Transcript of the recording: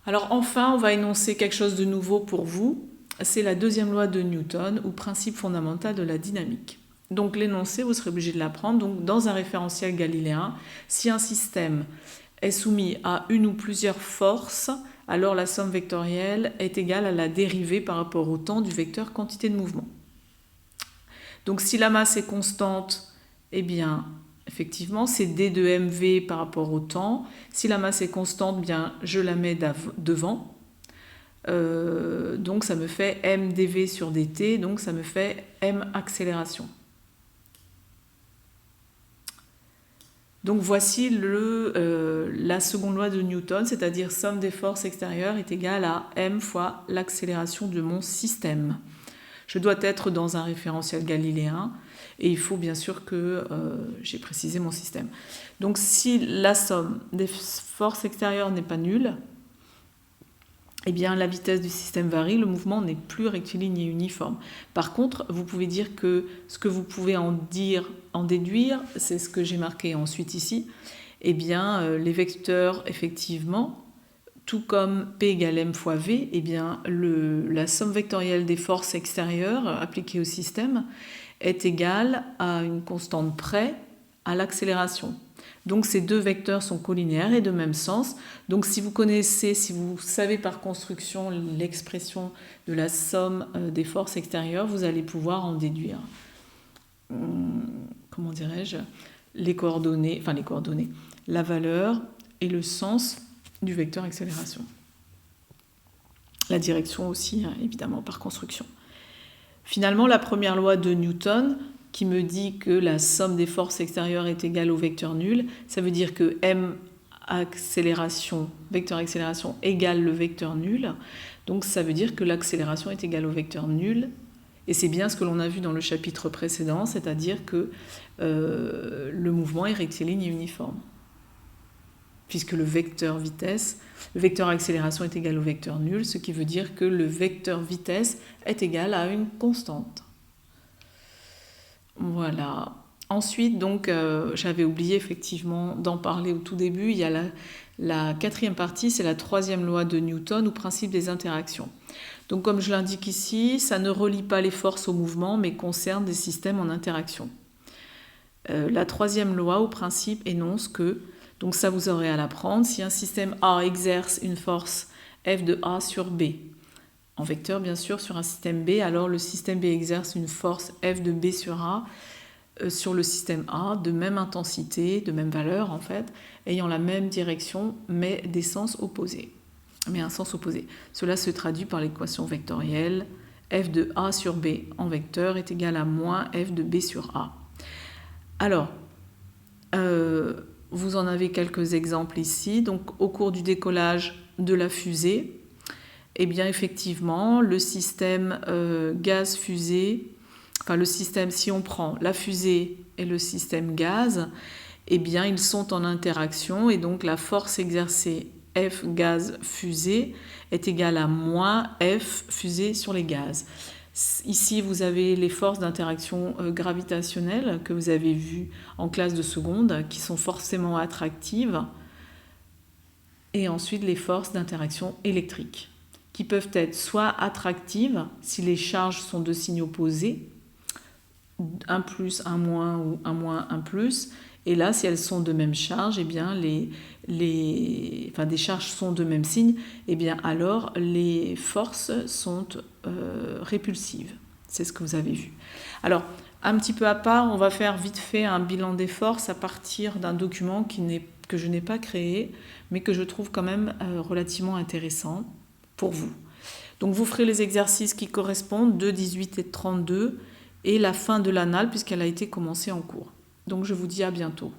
Alors enfin, on va énoncer quelque chose de nouveau pour vous. C'est la deuxième loi de Newton, ou principe fondamental de la dynamique. Donc l'énoncé, vous serez obligé de l'apprendre. Donc dans un référentiel galiléen, si un système est soumis à une ou plusieurs forces, alors la somme vectorielle est égale à la dérivée par rapport au temps du vecteur quantité de mouvement. Donc si la masse est constante, eh bien effectivement c'est d de mv par rapport au temps. Si la masse est constante, bien je la mets devant. Donc ça me fait m dv sur dt, donc ça me fait m accélération. Donc voici la seconde loi de Newton, c'est-à-dire somme des forces extérieures est égale à m fois l'accélération de mon système. Je dois être dans un référentiel galiléen et il faut bien sûr que j'ai précisé mon système. Donc si la somme des forces extérieures n'est pas nulle, eh bien la vitesse du système varie, le mouvement n'est plus rectiligne et uniforme. Par contre, vous pouvez dire que ce que vous pouvez en déduire, c'est ce que j'ai marqué ensuite ici, eh bien les vecteurs, effectivement, tout comme P égale M fois V, eh bien la somme vectorielle des forces extérieures appliquées au système est égale à une constante près à l'accélération. Donc ces deux vecteurs sont colinéaires et de même sens. Donc si vous savez par construction l'expression de la somme des forces extérieures, vous allez pouvoir en déduire, comment dirais-je, la valeur et le sens du vecteur accélération. La direction aussi, hein, évidemment, par construction. Finalement, la première loi de Newton, qui me dit que la somme des forces extérieures est égale au vecteur nul, ça veut dire que m accélération, vecteur accélération égale le vecteur nul. Donc ça veut dire que l'accélération est égale au vecteur nul. Et c'est bien ce que l'on a vu dans le chapitre précédent, c'est-à-dire que le mouvement est rectiligne et uniforme. Puisque le vecteur accélération est égal au vecteur nul, ce qui veut dire que le vecteur vitesse est égal à une constante. Voilà. Ensuite, donc, j'avais oublié effectivement d'en parler au tout début, il y a la quatrième partie, c'est la troisième loi de Newton, ou principe des interactions. Donc comme je l'indique ici, ça ne relie pas les forces au mouvement, mais concerne des systèmes en interaction. La troisième loi, ou principe, énonce que, donc ça vous aurez à l'apprendre, si un système A exerce une force F de A sur B, en vecteur bien sûr, sur un système B, alors le système B exerce une force F de B sur A sur le système A, de même intensité, de même valeur en fait, ayant la même direction, mais des sens opposés. Mais un sens opposé. Cela se traduit par l'équation vectorielle F de A sur B en vecteur est égal à moins F de B sur A. Alors, vous en avez quelques exemples ici. Donc, au cours du décollage de la fusée, eh bien, effectivement, le système gaz-fusée, enfin le système, si on prend la fusée et le système gaz, eh bien, ils sont en interaction et donc la force exercée F gaz fusée est égale à moins F fusée sur les gaz. Ici, vous avez les forces d'interaction gravitationnelle que vous avez vues en classe de seconde, qui sont forcément attractives. Et ensuite, les forces d'interaction électrique, qui peuvent être soit attractives, si les charges sont de signes opposés, un plus, un moins, ou un moins, un plus. Et là, si elles sont de même charge, eh bien des charges sont de même signe, eh bien alors les forces sont répulsives. C'est ce que vous avez vu. Alors, un petit peu à part, on va faire vite fait un bilan des forces à partir d'un document que je n'ai pas créé, mais que je trouve quand même relativement intéressant pour vous. Donc vous ferez les exercices qui correspondent, 2, 18 et 32, et la fin de l'annale puisqu'elle a été commencée en cours. Donc je vous dis à bientôt.